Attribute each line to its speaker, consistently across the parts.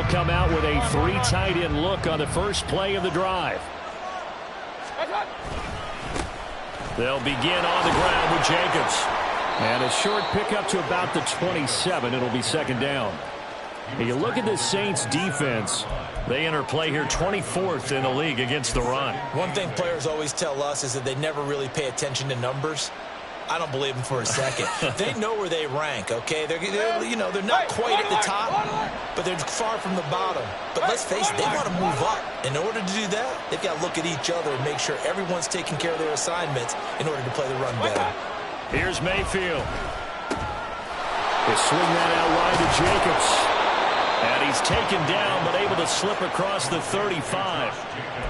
Speaker 1: come out with a 3 tight end look on the first play of the drive. They'll begin on the ground with Jacobs. And a short pickup to about the 27. It'll be second down. You look at the Saints defense. They enter play here 24th in the league against the run.
Speaker 2: One thing players always tell us is that they never really pay attention to numbers. I don't believe them for a second. They know where they rank, okay? They're not quite at the top, but they're far from the bottom. But let's face it, they want to move up. In order to do that, they've got to look at each other and make sure everyone's taking care of their assignments in order to play the run better.
Speaker 1: Here's Mayfield. They swing that out wide to Jacobs. And he's taken down, but able to slip across the 35.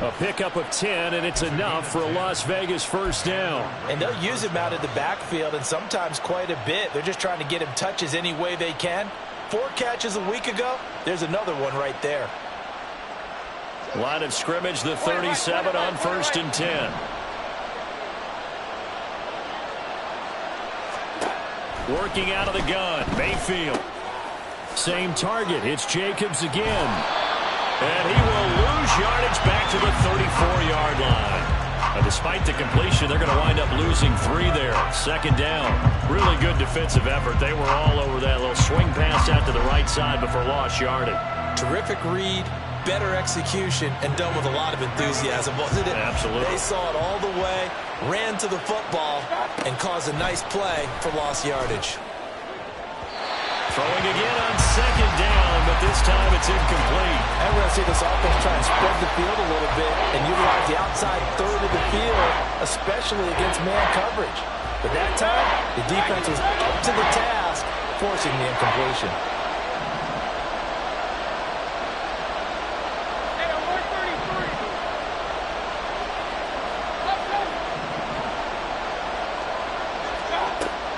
Speaker 1: A pickup of 10, and it's enough for a Las Vegas first down.
Speaker 2: And they'll use him out of the backfield, and sometimes quite a bit. They're just trying to get him touches any way they can. 4 catches a week ago. There's another one right there.
Speaker 1: Line of scrimmage, the 37 on 1st and 10. Working out of the gun, Mayfield. Same target. It's Jacobs again. And he will lose yardage back to the 34-yard line. And despite the completion, they're going to wind up losing 3 there. Second down. Really good defensive effort. They were all over that little swing pass out to the right side before lost yardage.
Speaker 2: Terrific read, better execution, and done with a lot of enthusiasm, wasn't it?
Speaker 1: Absolutely.
Speaker 2: They saw it all the way, ran to the football, and caused a nice play for lost yardage.
Speaker 1: Throwing again on second down, but this time it's incomplete.
Speaker 2: And we're going to see this offense try and spread the field a little bit and utilize the outside third of the field, especially against man coverage. But that time, the defense was up to the task, forcing the incompletion.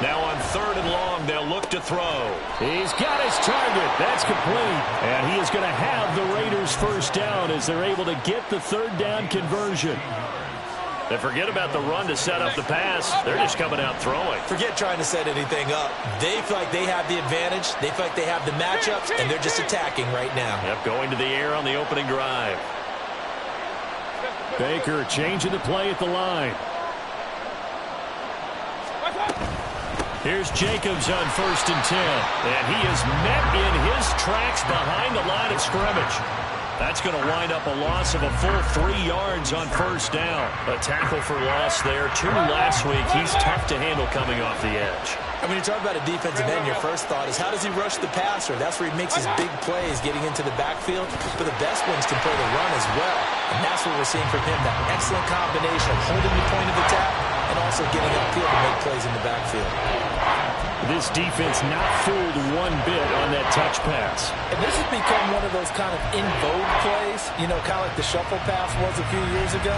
Speaker 1: Now on 3rd and long, they'll look to throw. He's got his target. That's complete. And he is going to have the Raiders first down as they're able to get the 3rd down conversion. They forget about the run to set up the pass. They're just coming out throwing.
Speaker 2: Forget trying to set anything up. They feel like they have the advantage. They feel like they have the matchups, and they're just attacking right now.
Speaker 1: Yep, going to the air on the opening drive. Baker changing the play at the line. Here's Jacobs on 1st and 10. And he is met in his tracks behind the line of scrimmage. That's going to wind up a loss of a full 3 yards on 1st down. A tackle for loss there. 2 last week. He's tough to handle coming off the edge.
Speaker 2: I mean, you talk about a defensive end, your first thought is how does he rush the passer? That's where he makes his big plays getting into the backfield. But the best ones can play the run as well. And that's what we're seeing from him, that excellent combination of holding the point of attack and also getting upfield to make plays in the backfield.
Speaker 1: This defense not fooled one bit on that touch pass.
Speaker 2: And this has become one of those kind of in vogue plays, you know, kind of like the shuffle pass was a few years ago.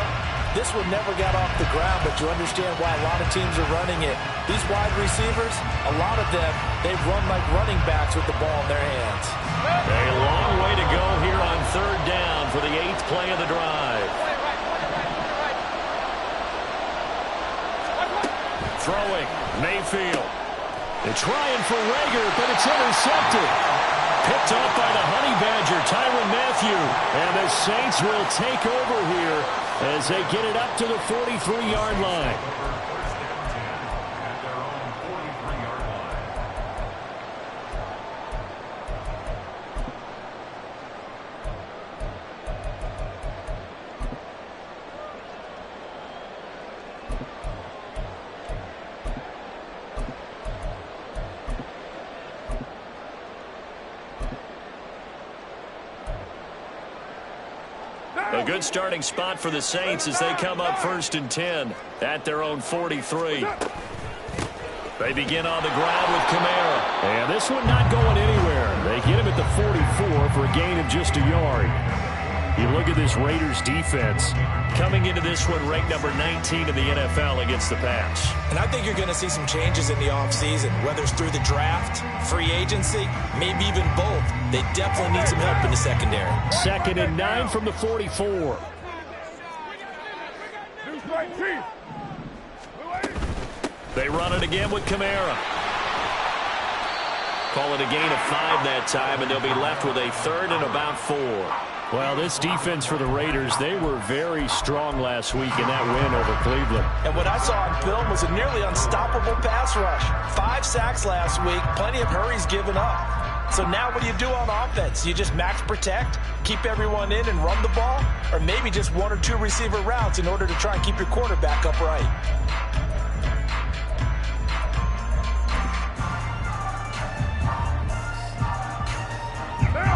Speaker 2: This one never got off the ground, but you understand why a lot of teams are running it. These wide receivers, a lot of them, they run like running backs with the ball in their hands.
Speaker 1: A long way to go here on 3rd down for the 8th play of the drive. Throwing, Mayfield. They're trying for Rager, but it's intercepted. Picked off by the Honey Badger, Tyrann Mathieu. And the Saints will take over here as they get it up to the 43-yard line. A good starting spot for the Saints as they come up 1st and 10 at their own 43. They begin on the ground with Kamara. And this one not going anywhere. They get him at the 44 for a gain of just a yard. You look at this Raiders defense coming into this one ranked number 19 in the NFL against the pass.
Speaker 2: And I think you're going to see some changes in the offseason, whether it's through the draft, free agency, maybe even both. They definitely need some help in the secondary.
Speaker 1: 2nd and 9 from the 44. They run it again with Kamara. Call it a gain of 5 that time, and they'll be left with a 3rd and about 4. Well, this defense for the Raiders, they were very strong last week in that win over Cleveland.
Speaker 2: And what I saw on film was a nearly unstoppable pass rush. 5 sacks last week, plenty of hurries given up. So now what do you do on offense? You just max protect, keep everyone in and run the ball, or maybe just 1 or 2 receiver routes in order to try and keep your quarterback upright.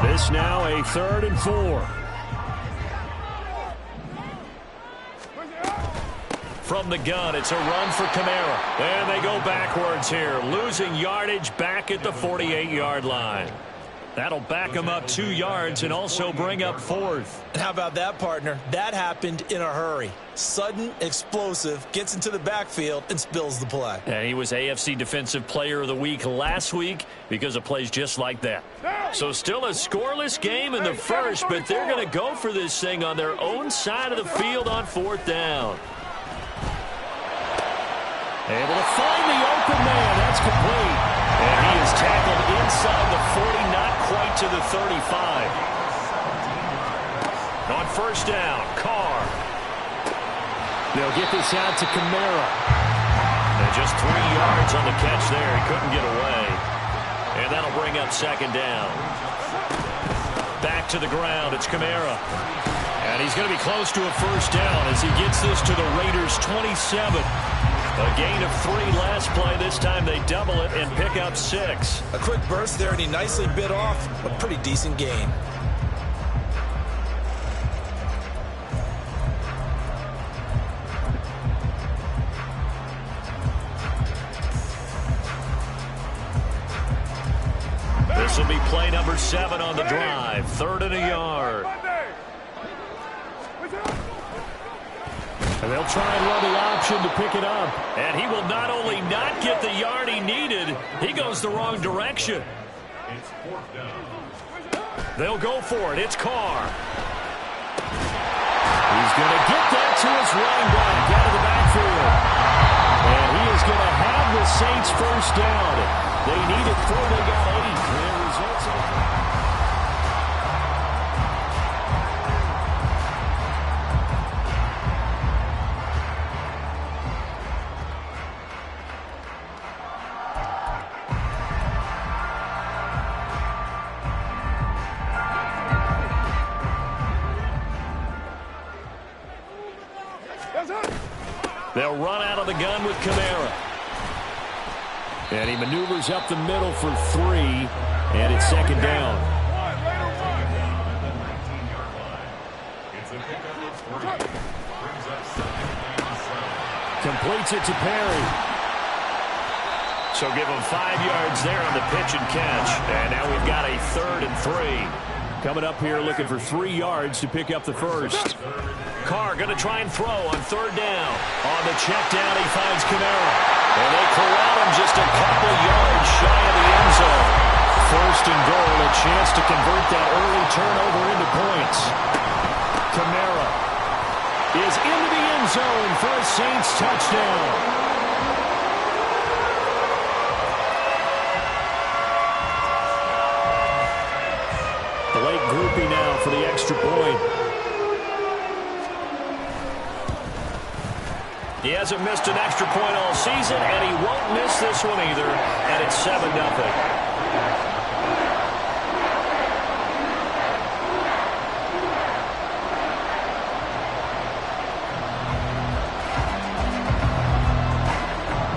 Speaker 1: This now a 3rd and 4. From the gun, it's a run for Kamara. And they go backwards here, losing yardage back at the 48-yard line. That'll back them up 2 yards and also bring up 4th.
Speaker 2: And how about that, partner? That happened in a hurry. Sudden, explosive, gets into the backfield and spills the play.
Speaker 1: And he was AFC Defensive Player of the Week last week because of plays just like that. So still a scoreless game in the first, but they're going to go for this thing on their own side of the field on 4th down. Able to find the open man. That's complete. And he is tackled inside the 40, not quite to the 35. On 1st down, Carr. They'll get this out to Kamara. And just 3 yards on the catch there. He couldn't get away. And that'll bring up 2nd down. Back to the ground. It's Kamara. And he's going to be close to a 1st down as he gets this to the Raiders' 27. A gain of 3 last play. This time they double it and pick up 6.
Speaker 2: A quick burst there, and he nicely bit off a pretty decent gain.
Speaker 1: This will be play number 7 on the drive. 3rd and a yard. And they'll try and run the option to pick it up. And he will not only not get the yard he needed, he goes the wrong direction. They'll go for it. It's Carr. He's going to get that to his running back out of the backfield. And he is going to have the Saints 1st down. They needed 4. They got 8. And the results are... They'll run out of the gun with Kamara. And he maneuvers up the middle for 3. And it's 2nd down. Completes it to Perry. So give him 5 yards there on the pitch and catch. And now we've got a 3rd and 3. Coming up here looking for 3 yards to pick up the 1st. Carr going to try and throw on 3rd down. On the check down, he finds Kamara. And they corral him just a couple yards shy of the end zone. 1st and goal, a chance to convert that early turnover into points. Kamara is into the end zone for a Saints touchdown. Blake Groupie now for the extra point. He hasn't missed an extra point all season, and he won't miss this one either, and it's 7-0.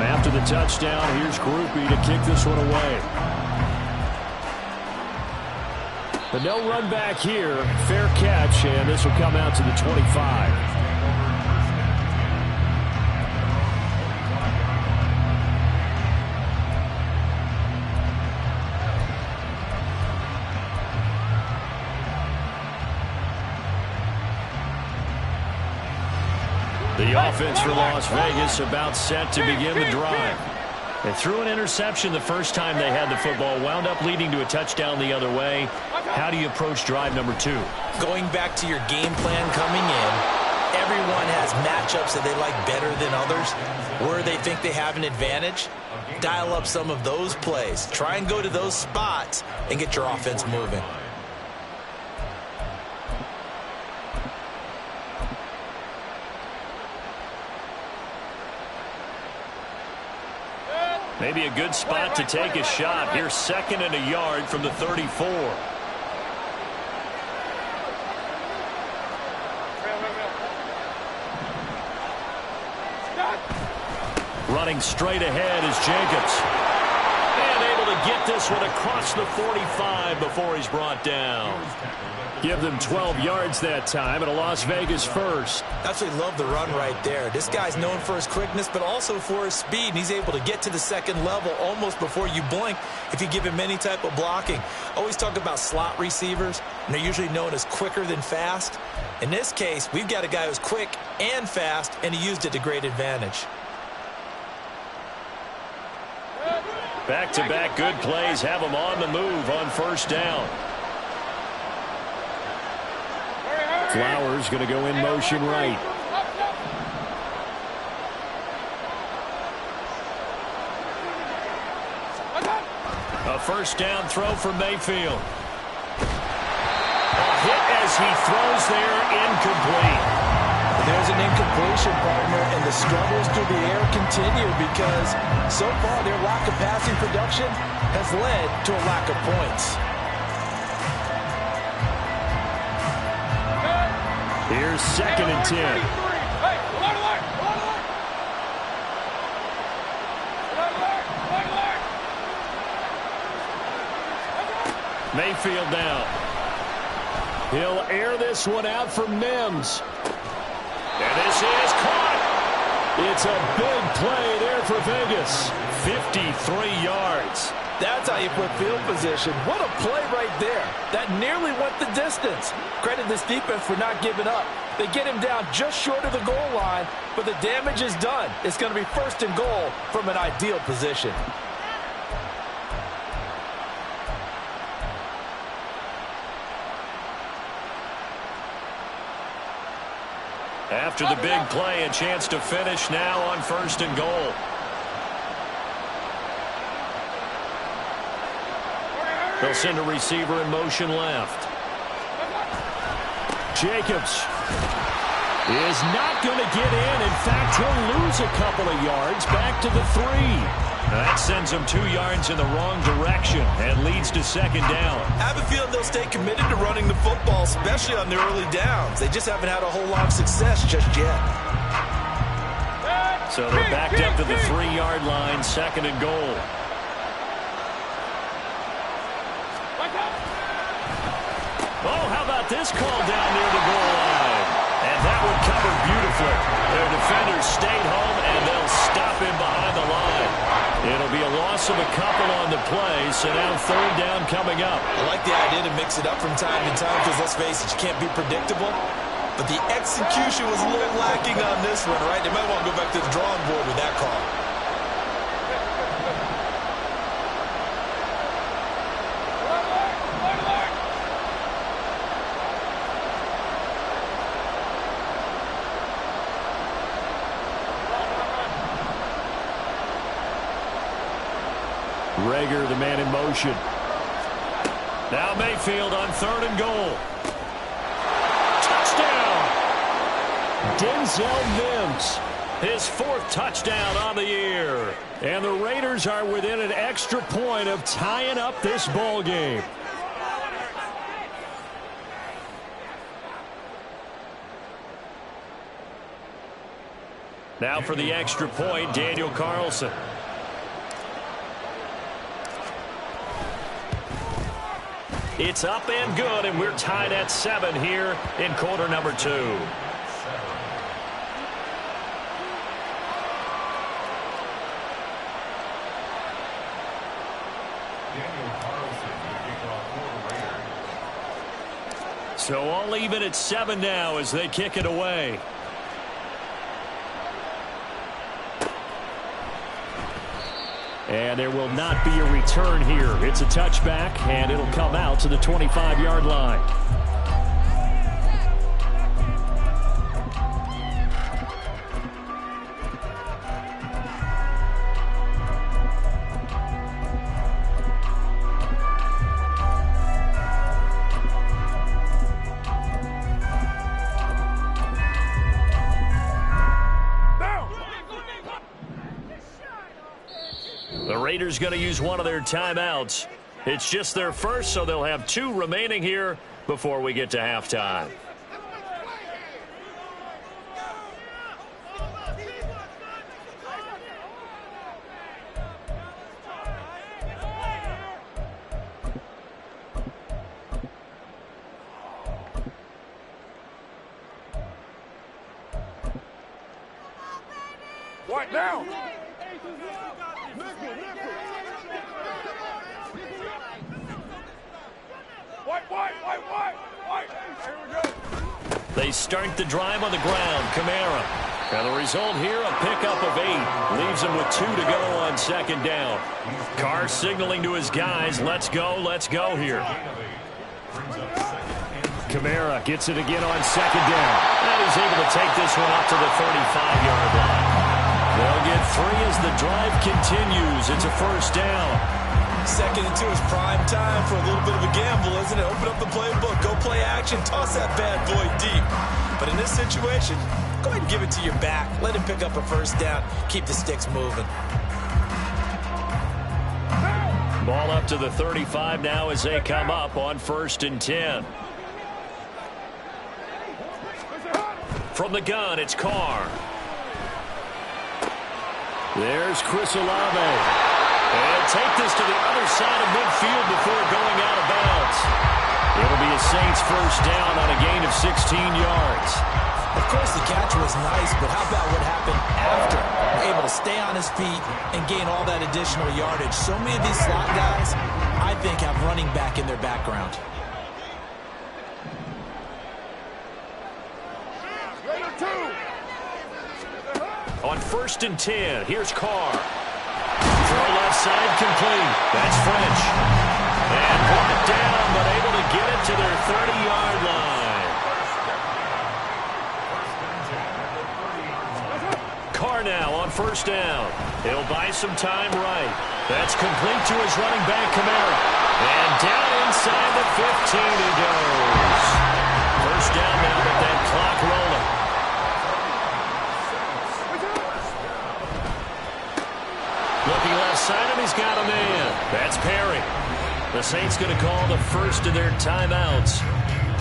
Speaker 1: After the touchdown, here's Groupie to kick this one away. But no run back here. Fair catch, and this will come out to the 25. The offense for Las Vegas about set to begin the drive. They threw an interception the first time they had the football, wound up leading to a touchdown the other way. How do you approach drive number 2?
Speaker 2: Going back to your game plan coming in, everyone has matchup matchups that they like better than others, where they think they have an advantage, dial up some of those plays. Try and go to those spots and get your offense moving.
Speaker 1: Maybe a good spot to take a shot. Here's 2nd and a yard from the 34. Running straight ahead is Jacobs. And able to get this one across the 45 before he's brought down. Give them 12 yards that time and a Las Vegas first.
Speaker 2: Absolutely love the run right there. This guy's known for his quickness, but also for his speed. And he's able to get to the second level almost before you blink if you give him any type of blocking. Always talk about slot receivers, and they're usually known as quicker than fast. In this case, we've got a guy who's quick and fast, and he used it to great advantage.
Speaker 1: Back-to-back good plays have him on the move on first down. Flowers going to go in motion right. A first down throw for Mayfield. A hit as he throws there, incomplete.
Speaker 2: There's an incompletion, partner, and the struggles through the air continue because so far their lack of passing production has led to a lack of points.
Speaker 1: Here's 2nd and 10. Mayfield down. He'll air this one out for Mims. And this is caught. It's a big play there for Vegas. 53 yards.
Speaker 3: That's how you put field position. What a play right there. That nearly went the distance. Credit this defense for not giving up. They get him down just short of the goal line, but the damage is done. It's going to be 1st and goal from an ideal position.
Speaker 1: After the big play, a chance to finish now on 1st and goal. They'll send a receiver in motion left. Jacobs is not going to get in. In fact, he'll lose a couple of yards back to the 3. That sends him 2 yards in the wrong direction and leads to 2nd down.
Speaker 2: I have a feeling they'll stay committed to running the football, especially on their early downs. They just haven't had a whole lot of success just yet.
Speaker 1: So they're backed up to the 3-yard line, 2nd and goal. Oh, how about this call down near the goal line? And that one covered beautifully. Their defenders stayed home, and they'll stop him behind the line. It'll be a loss of a couple on the play, so now 3rd down coming up.
Speaker 2: I like the idea to mix it up from time to time because, let's face it, you can't be predictable. But the execution was a little lacking on this one, right? They might want to go back to the drawing board with that call.
Speaker 1: Rager, the man in motion. Now Mayfield on 3rd and goal. Touchdown! Denzel Mims, his 4th touchdown on the year. And the Raiders are within an extra point of tying up this ball game. Now for the extra point, Daniel Carlson. It's up and good, and we're tied at 7 here in quarter number 2. So all even at 7 now as they kick it away. And there will not be a return here. It's a touchback, and it'll come out to the 25-yard line. Raiders going to use one of their timeouts. It's just their first, so they'll have 2 remaining here before we get to halftime.
Speaker 4: Right now.
Speaker 1: They start the drive on the ground. Kamara. And the result here, a pickup of 8. Leaves him with 2 to go on second down. Carr signaling to his guys, let's go here. Kamara gets it again on second down. And he's able to take this one up to the 35-yard line. They'll get 3 as the drive continues. It's a first down.
Speaker 2: 2nd and 2 is prime time for a little bit of a gamble, isn't it? Open up the playbook, go play action, toss that bad boy deep. But in this situation, go ahead and give it to your back. Let him pick up a first down. Keep the sticks moving.
Speaker 1: Ball up to the 35 now as they come up on 1st and 10. From the gun, it's Carr. There's Chris Olave. And take this to the other side of midfield before going out of bounds. It'll be a Saints first down on a gain of 16 yards.
Speaker 2: Of course, the catch was nice, but how about what happened after? Able to stay on his feet and gain all that additional yardage. So many of these slot guys, I think, have running back in their background.
Speaker 1: On 1st and 10, here's Carr. Throw left side complete. That's French. And brought down, but able to get it to their 30-yard line. Carr now on 1st down. He'll buy some time right. That's complete to his running back, Kamara. And down inside the 15 he goes. First down now with that clock rolling. Looking left side, and he's got a man. That's Perry. The Saints going to call the first of their timeouts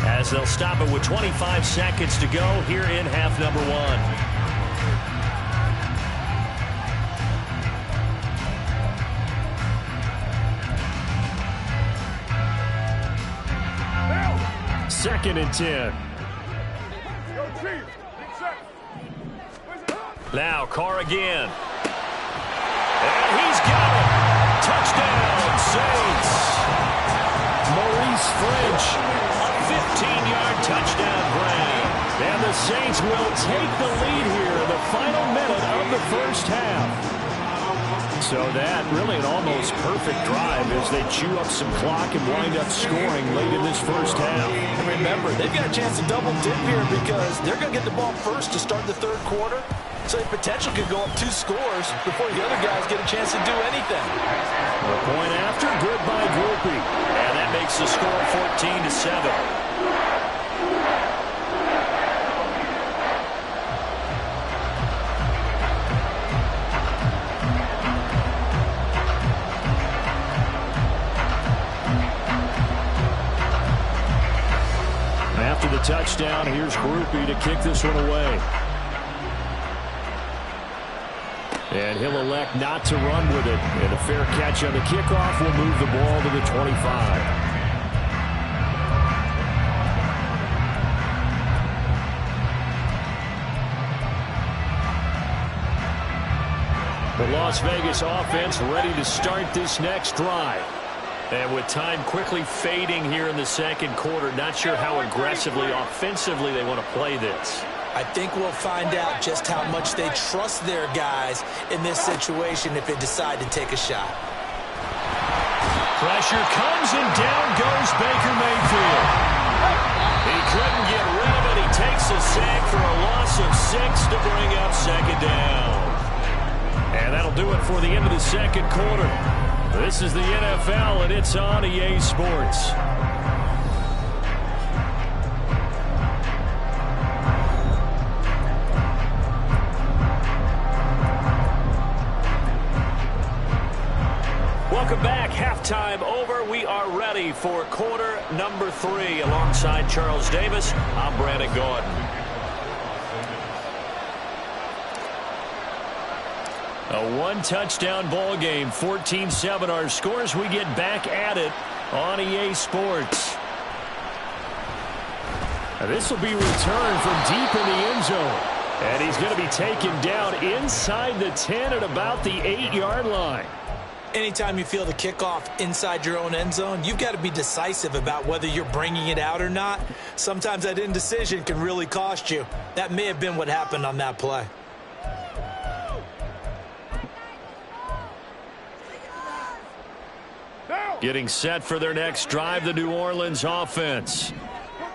Speaker 1: as they'll stop it with 25 seconds to go here in half number 1. Second and 10. Now Carr again. And he's got it. Touchdown, Saints. Maurice French, a 15-yard touchdown grab. And the Saints will take the lead here in the final minute of the first half. So that really an almost perfect drive as they chew up some clock and wind up scoring late in this first half.
Speaker 3: And remember, they've got a chance to double dip here because they're going to get the ball first to start the 3rd quarter. So the potential could go up 2 scores before the other guys get a chance to do anything.
Speaker 1: The point after, good by Groupie. And that makes the score 14-7. After the touchdown, here's Groupie to kick this one away. And he'll elect not to run with it. And a fair catch on the kickoff will move the ball to the 25. The Las Vegas offense ready to start this next drive. And with time quickly fading here in the 2nd quarter, not sure how aggressively, offensively they want to play this.
Speaker 2: I think we'll find out just how much they trust their guys in this situation if they decide to take a shot.
Speaker 1: Pressure comes and down goes Baker Mayfield. He couldn't get rid of it. He takes a sack for a loss of 6 to bring up 2nd down. And that'll do it for the end of the 2nd quarter. This is the NFL, and it's on EA Sports. halftime over. We are ready for quarter number 3. Alongside Charles Davis, I'm Brandon Gordon. A one-touchdown ball game, 14-7 our scores. We get back at it on EA Sports. This will be returned from deep in the end zone. And he's going to be taken down inside the 10 at about the 8-yard line.
Speaker 2: Anytime you feel the kickoff inside your own end zone, you've got to be decisive about whether you're bringing it out or not. Sometimes that indecision can really cost you. That may have been what happened on that play.
Speaker 1: Getting set for their next drive, the New Orleans offense.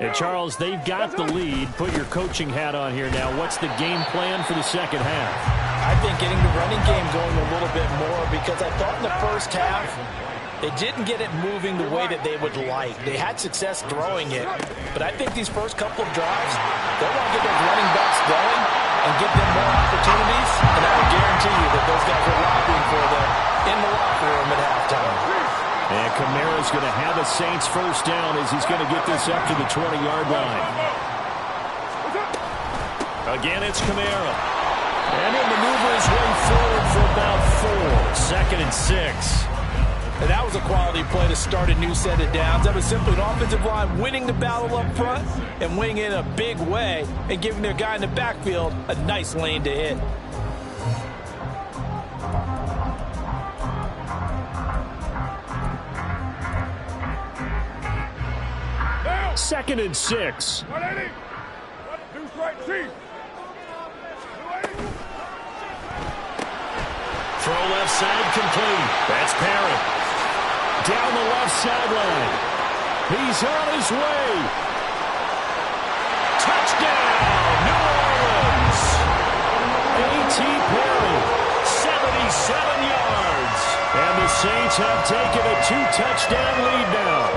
Speaker 1: And Charles, they've got the lead. Put your coaching hat on here now. What's the game plan for the second half?
Speaker 3: I think getting the running game going a little bit more, because I thought in the first half they didn't get it moving the way that they would like. They had success throwing it, but I think these first couple of drives, they want to get those running backs going and give them more opportunities, and I will guarantee you that those guys are lobbying for them in the locker room at halftime.
Speaker 1: And Kamara's going to have a Saints first down as he's going to get this up to the 20-yard line. Again, it's Kamara. And he'll maneuver his way forward for about 4. Second and 6.
Speaker 3: And that was a quality play to start a new set of downs. That was simply an offensive line winning the battle up front and winning it in a big way and giving their guy in the backfield a nice lane to hit.
Speaker 1: Second and 6.
Speaker 4: Throw
Speaker 1: left side complete. That's Parrott. Down the left sideline. He's on his way. Touchdown, New Orleans. A.T. Perry, 77 yards. And the Saints have taken a 2-touchdown lead now.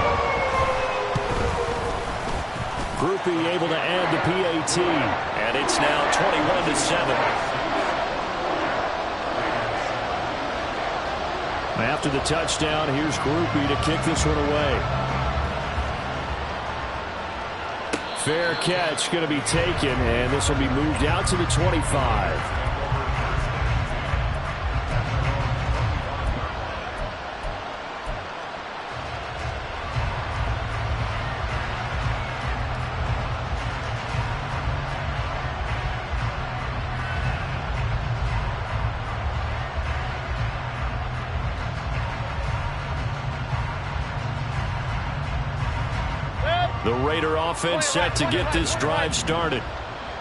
Speaker 1: Groupie able to add the PAT. And it's now 21-7. After the touchdown, here's Groupie to kick this one away. Fair catch going to be taken, and this will be moved out to the 25. The Raider offense set to get this drive started.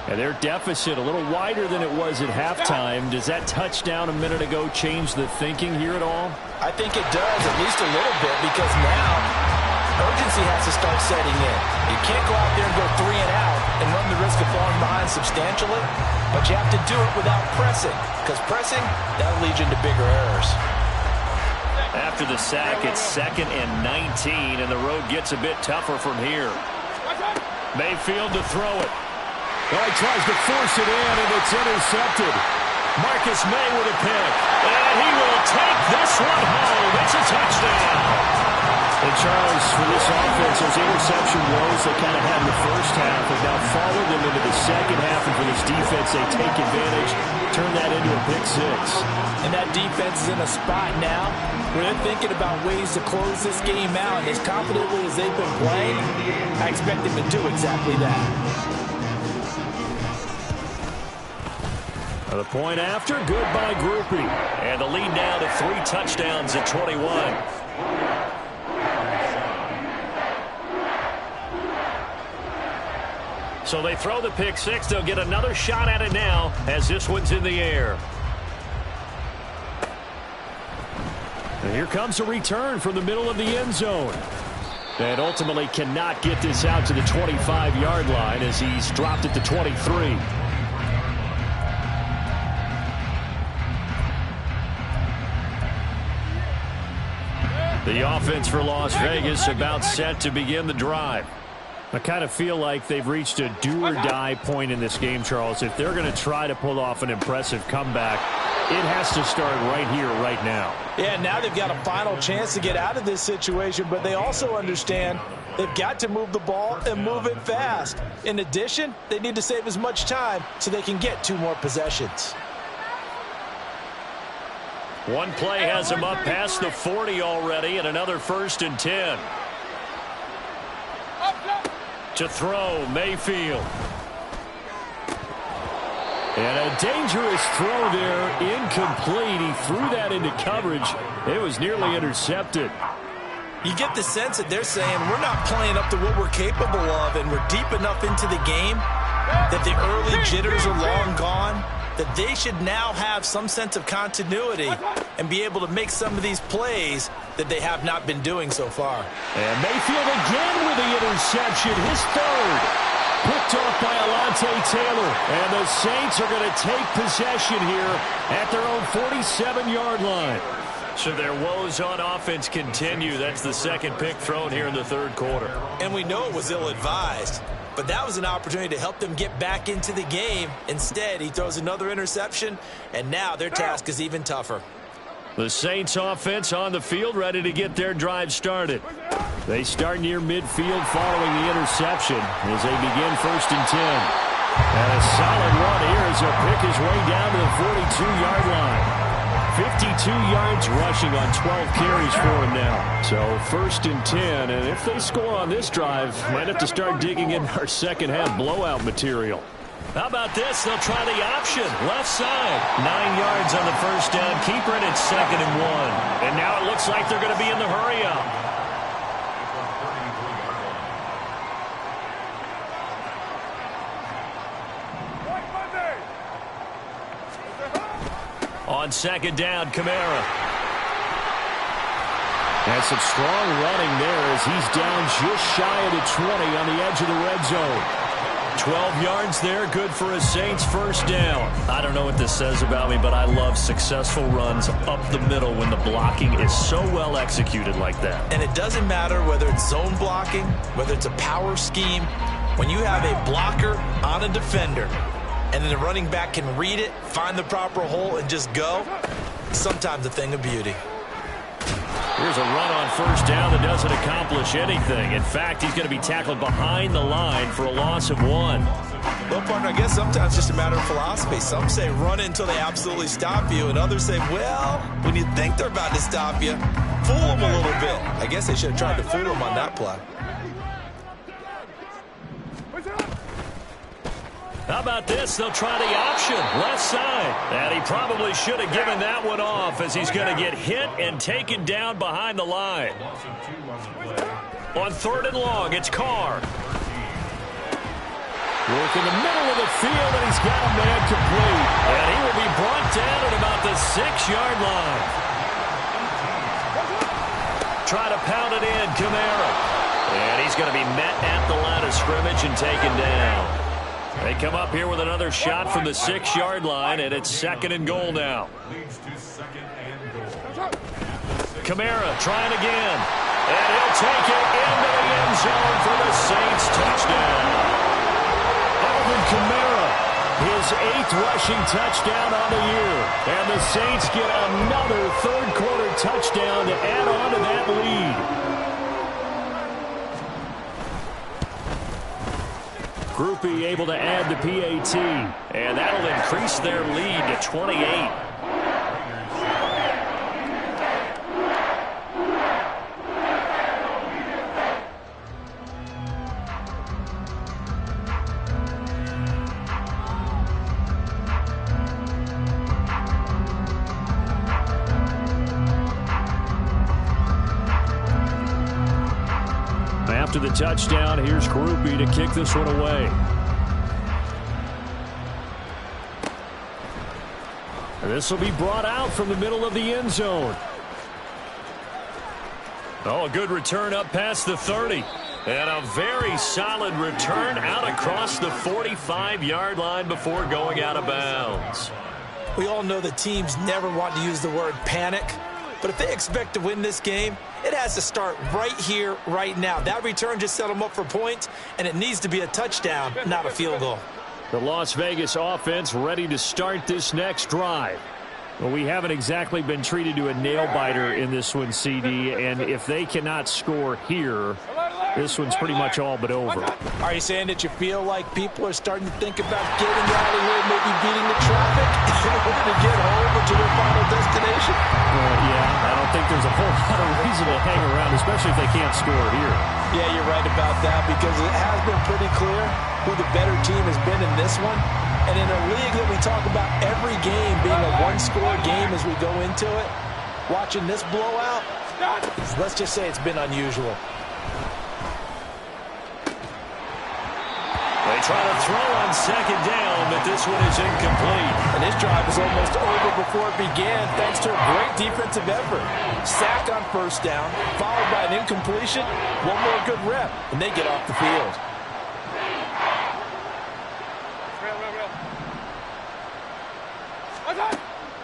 Speaker 1: And their deficit a little wider than it was at halftime. Does that touchdown a minute ago change the thinking here at all?
Speaker 3: I think it does, at least a little bit, because now urgency has to start setting in. You can't go out there and go 3 and out and run the risk of falling behind substantially, but you have to do it without pressing, because pressing, that'll lead you into bigger errors.
Speaker 1: After the sack, it's 2nd and 19, and the road gets a bit tougher from here. Mayfield to throw it. Oh, he tries to force it in, and it's intercepted. Marcus May with a pick, and he will take this one home. It's a touchdown. And Charles, for this offense, those interception woes they kind of had in the first half have now followed them into the second half, and for this defense, they take advantage, turn that into a pick 6.
Speaker 3: And that defense is in a spot now where they're thinking about ways to close this game out. And as confidently as they've been playing, I expect them to do exactly that.
Speaker 1: The point after, good by Groupie. And the lead now to 3 touchdowns at 21. So they throw the pick 6. They'll get another shot at it now as this one's in the air. And here comes a return from the middle of the end zone. And ultimately cannot get this out to the 25-yard line as he's dropped it to 23. The offense for Las Vegas about set to begin the drive. I kind of feel like they've reached a do-or-die point in this game, Charles. If they're going to try to pull off an impressive comeback, it has to start right here, right now.
Speaker 3: Yeah, now they've got a final chance to get out of this situation, but they also understand they've got to move the ball and move it fast. In addition, they need to save as much time so they can get 2 more possessions.
Speaker 1: One play has him up past the 40 already, and another 1st and 10. To throw, Mayfield. And a dangerous throw there, incomplete. He threw that into coverage. It was nearly intercepted.
Speaker 2: You get the sense that they're saying we're not playing up to what we're capable of, and we're deep enough into the game that the early jitters are long gone, that they should now have some sense of continuity and be able to make some of these plays that they have not been doing so far.
Speaker 1: And Mayfield again with the interception, his 3rd. Picked off by Alontae Taylor. And the Saints are going to take possession here at their own 47-yard line. So their woes on offense continue. That's the 2nd pick thrown here in the 3rd quarter.
Speaker 2: And we know it was ill-advised, but that was an opportunity to help them get back into the game. Instead, he throws another interception, and now their task is even tougher.
Speaker 1: The Saints offense on the field, ready to get their drive started. They start near midfield following the interception as they begin 1st and 10. And a solid run here as he'll pick his way down to the 42-yard line. 52 yards rushing on 12 carries for him now. So 1st and 10, and if they score on this drive, might have to start digging in our second-half blowout material. How about this? They'll try the option. Left side. 9 yards on the 1st down. Keeper it at 2nd and 1. And now it looks like they're going to be in the hurry-up. On 2nd down, Kamara. And some strong running there as he's down just shy of the 20 on the edge of the red zone. 12 yards there, good for a Saints 1st down. I don't know what this says about me, but I love successful runs up the middle when the blocking is so well executed like that.
Speaker 2: And it doesn't matter whether it's zone blocking, whether it's a power scheme. When you have a blocker on a defender, and then the running back can read it, find the proper hole, and just go, sometimes a thing of beauty.
Speaker 1: Here's a run on 1st down that doesn't accomplish anything. In fact, he's going to be tackled behind the line for a loss of 1.
Speaker 2: Well, partner, I guess sometimes it's just a matter of philosophy. Some say run it until they absolutely stop you, and others say, well, when you think they're about to stop you, fool them a little bit. I guess they should have tried to fool them on that play.
Speaker 1: How about this? They'll try the option. Left side. And he probably should have given that one off as he's going to get hit and taken down behind the line. On 3rd and long, it's Carr. Work in the middle of the field, and he's got a man complete. And he will be brought down at about the 6-yard line. Try to pound it in, Kamara. And he's going to be met at the line of scrimmage and taken down. They come up here with another shot from the 6-yard line, and it's 2nd and goal now. Kamara trying again. And he'll take it into the end zone for the Saints touchdown. Alvin Kamara, his 8th rushing touchdown on the year. And the Saints get another 3rd quarter touchdown to add on to that lead. Groupie able to add the PAT, and that'll increase their lead to 28. After the touchdown, here's Groupie to kick this one away. And this will be brought out from the middle of the end zone. Oh, a good return up past the 30. And a very solid return out across the 45-yard line before going out of bounds.
Speaker 2: We all know that teams never want to use the word panic, But if they expect to win this game, it has to start right here, right now. That return just set them up for points, and it needs to be a touchdown, not a field goal.
Speaker 1: The Las Vegas offense ready to start this next drive. Well, we haven't exactly been treated to a nail-biter in this one, CD, and if they cannot score here, this one's pretty much all but over.
Speaker 2: Are you saying that you feel like people are starting to think about getting out of here, maybe beating the traffic in order to get home or to their final destination?
Speaker 1: Yeah, I don't think there's a whole lot of reason to hang around, especially if they can't score here.
Speaker 3: Yeah, you're right about that, because it has been pretty clear who the better team has been in this one. And in a league that we talk about every game being a one-score game as we go into it, watching this blowout, let's just say it's been unusual.
Speaker 1: They try to throw on second down, but this one is incomplete.
Speaker 3: And this drive was almost over before it began thanks to a great defensive effort. Sack on first down, followed by an incompletion, one more good rep, and they get off the field.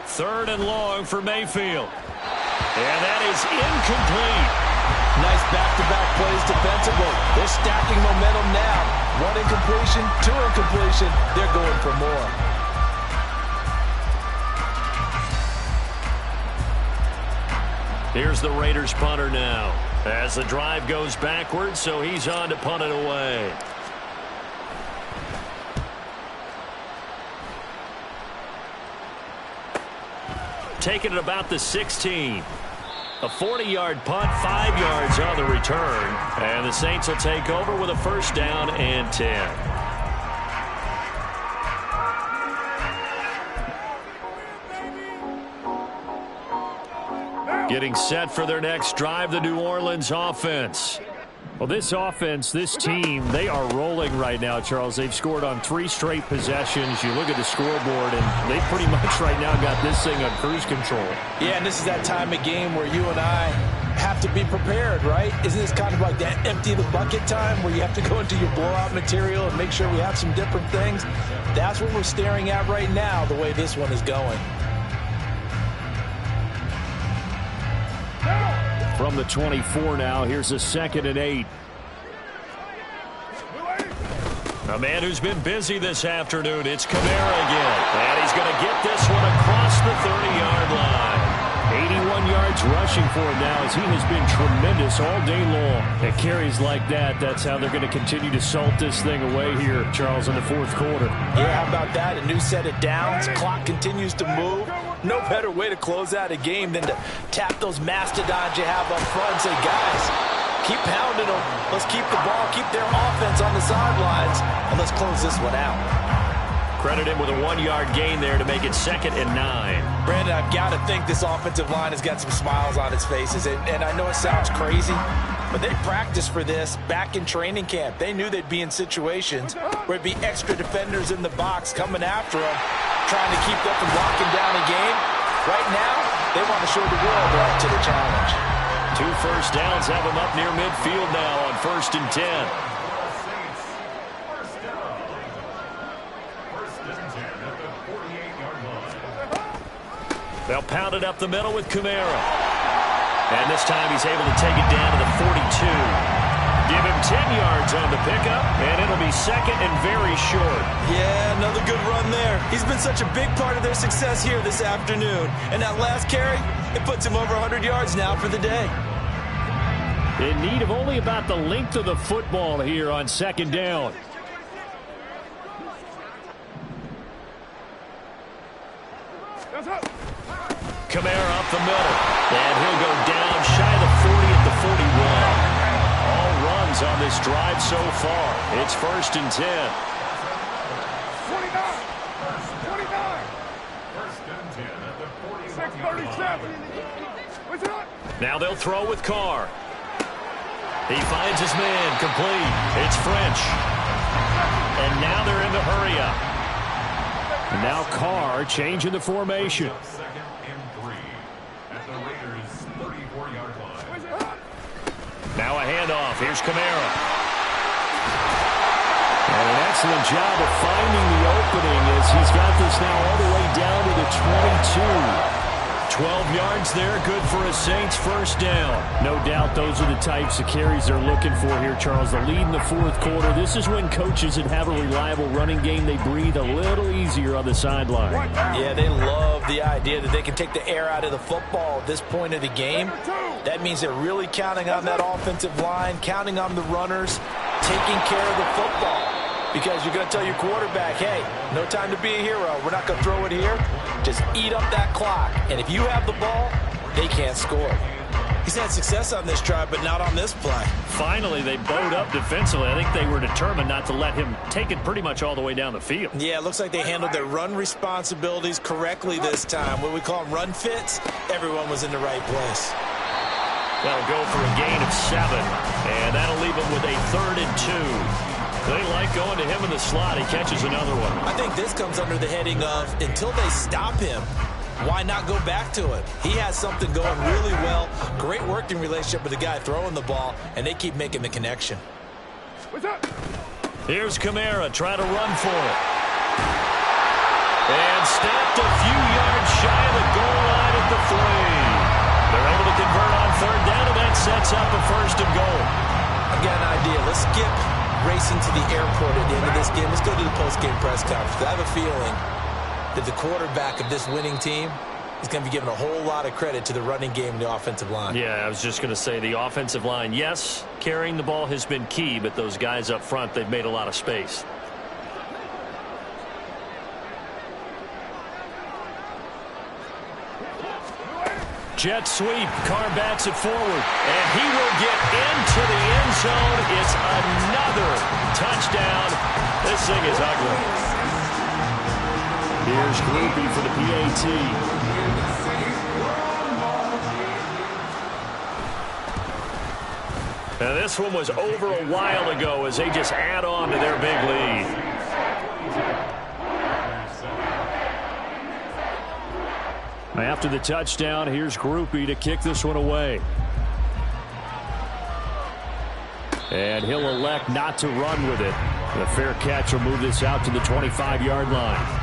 Speaker 1: Third and long for Mayfield. And that is incomplete.
Speaker 3: Nice back-to-back plays defensively. They're stacking momentum now. One incompletion, two incompletion. They're going for more.
Speaker 1: Here's the Raiders punter now. As the drive goes backwards, so he's on to punt it away. Taking it about the 16. A 40-yard punt, 5 yards on the return. And the Saints will take over with a first down and 10. Getting set for their next drive, the New Orleans offense. Well, this offense, this team, they are rolling right now, Charles. They've scored on 3 straight possessions. You look at the scoreboard, and they pretty much right now got this thing on cruise control.
Speaker 3: Yeah, and this is that time of game where you and I have to be prepared, right? Isn't this kind of like that empty the bucket time where you have to go into your blowout material and make sure we have some different things? That's what we're staring at right now, the way this one is going.
Speaker 1: From the 24 now, here's a 2nd and 8. A man who's been busy this afternoon, it's Kamara again. And he's going to get this one across the 30-yard line. 81 yards rushing for him now as he has been tremendous all day long. At carries like that, that's how they're going to continue to salt this thing away here, Charles, in the 4th quarter.
Speaker 3: Yeah, how about that? A new set of downs. Clock continues to move. No better way to close out a game than to tap those mastodons you have up front and say, guys, keep pounding them. Let's keep the ball, keep their offense on the sidelines, and let's close this one out.
Speaker 1: Credit him with a 1-yard gain there to make it 2nd and 9.
Speaker 3: Brandon, I've got to think this offensive line has got some smiles on its faces. And I know it sounds crazy, but they practiced for this back in training camp. They knew they'd be in situations where it'd be extra defenders in the box coming after them, trying to keep them from locking down a game. Right now, they want to show the world they're up to the challenge.
Speaker 1: 2 first downs have them up near midfield now on 1st and 10. They'll pound it up the middle with Kamara. And this time he's able to take it down to the 42. Give him 10 yards on the pickup, and it'll be 2nd and very short.
Speaker 2: Yeah, another good run there. He's been such a big part of their success here this afternoon. And that last carry, it puts him over 100 yards now for the day.
Speaker 1: In need of only about the length of the football here on 2nd down. Kamara up the middle, and he'll go down shy of the 40 at the 41. All runs on this drive so far. It's 1st and 10.
Speaker 4: 29. 1st and 10 at the 6:37.
Speaker 1: Now they'll throw with Carr. He finds his man, complete. It's French. And now they're in the hurry up. And now Carr changing the formation. Now a handoff. Here's Kamara. And an excellent job of finding the opening as he's got this now all the way down to the 22. 12 yards there, good for a Saints first down. No doubt those are the types of carries they're looking for here, Charles. The lead in the fourth quarter. This is when coaches that have a reliable running game, they breathe a little easier on the sideline.
Speaker 3: Yeah, they love the idea that they can take the air out of the football at this point of the game. That means they're really counting on that offensive line, counting on the runners, taking care of the football. Because you're going to tell your quarterback, hey, no time to be a hero. We're not going to throw it here. Just eat up that clock. And if you have the ball, they can't score.
Speaker 2: He's had success on this drive, but not on this play.
Speaker 1: Finally, they bowed up defensively. I think they were determined not to let him take it pretty much all the way down the field.
Speaker 2: Yeah, it looks like they handled their run responsibilities correctly this time. What we call them run fits, everyone was in the right place.
Speaker 1: That'll go for a gain of 7, and that'll leave him with a 3rd and 2. They like going to him in the slot. He catches another one.
Speaker 2: I think this comes under the heading of until they stop him, why not go back to it? He has something going really well. Great working relationship with the guy throwing the ball, and they keep making the connection.
Speaker 1: Here's Kamara trying to run for it. And stamped a few yards shy of the goal line at the 3. They're able to convert on 3rd down, and that sets up a 1st and goal.
Speaker 2: I've got an idea. Let's skip racing to the airport at the end of this game. Let's go to the post-game press conference. I have a feeling that the quarterback of this winning team is going to be given a whole lot of credit to the running game and the offensive line.
Speaker 1: Yeah, I was just going to say the offensive line, yes, carrying the ball has been key, but those guys up front, they've made a lot of space. Jet sweep. Carr bats it forward. And he will get into the end zone. It's another touchdown. This thing is ugly. Here's Groupie for the PAT. Now this one was over a while ago as they just add on to their big lead. After the touchdown, here's Groupie to kick this one away. And he'll elect not to run with it. The fair catch will move this out to the 25-yard line.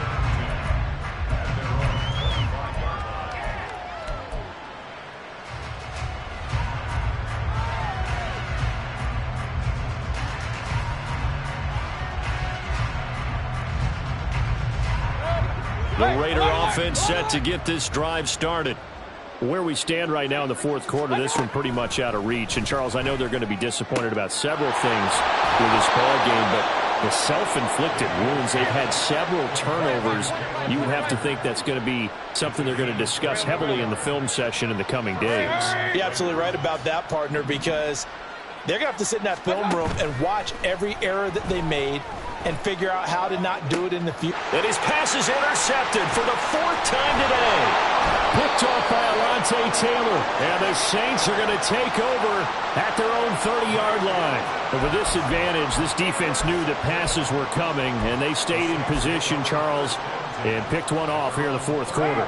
Speaker 1: The Raider offense set to get this drive started. Where we stand right now in the fourth quarter, this one pretty much out of reach. And, Charles, I know they're going to be disappointed about several things with this ball game, but the self-inflicted wounds, they've had several turnovers. You would have to think that's going to be something they're going to discuss heavily in the film session in the coming days.
Speaker 3: You're absolutely right about that, partner, because they're going to have to sit in that film room and watch every error that they made and figure out how to not do it in the future.
Speaker 1: And his pass is intercepted for the 4th time today. Picked off by Alontae Taylor. And the Saints are going to take over at their own 30-yard line. And with this advantage, this defense knew that passes were coming, and they stayed in position, Charles, and picked one off here in the fourth quarter.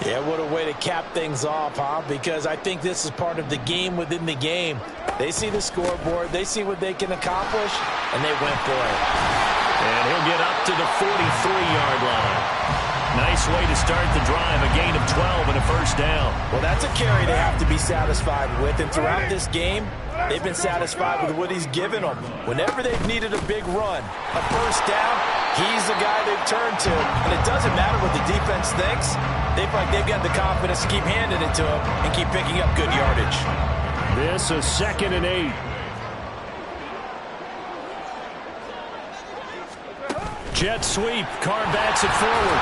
Speaker 3: Yeah, what a way to cap things off, huh? Because I think this is part of the game within the game. They see the scoreboard, they see what they can accomplish, and they went for it.
Speaker 1: And he'll get up to the 43-yard line. Nice way to start the drive, a gain of 12 and a first down.
Speaker 3: Well, that's a carry they have to be satisfied with, and throughout this game, they've been satisfied with what he's given them. Whenever they've needed a big run, a first down, he's the guy they've turned to. And it doesn't matter what the defense thinks. They feel like they've got the confidence to keep handing it to him and keep picking up good yardage.
Speaker 1: This is 2nd and 8. Jet sweep. Carr bats it forward.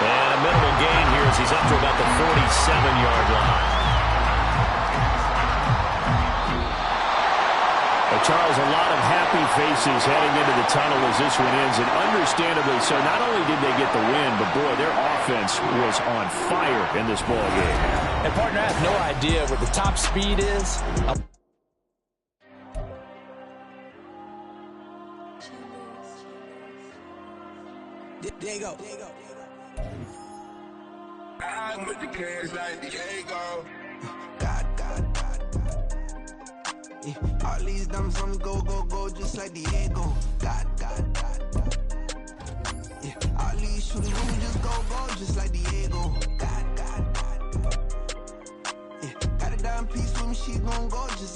Speaker 1: And a minimal gain here as he's up to about the 47-yard line. Charles, a lot of happy faces heading into the tunnel as this one ends, and understandably so. Not only did they get the win, but boy, their offense was on fire in this ball game.
Speaker 3: And partner, I have no idea what the top speed is.
Speaker 5: There you go. I'm with the cash like Diego. God. Yeah, all these diamonds on me go, just like Diego. God. Yeah, all these shooters on me just go, just like Diego. God. timepiece with me, she gon' go just like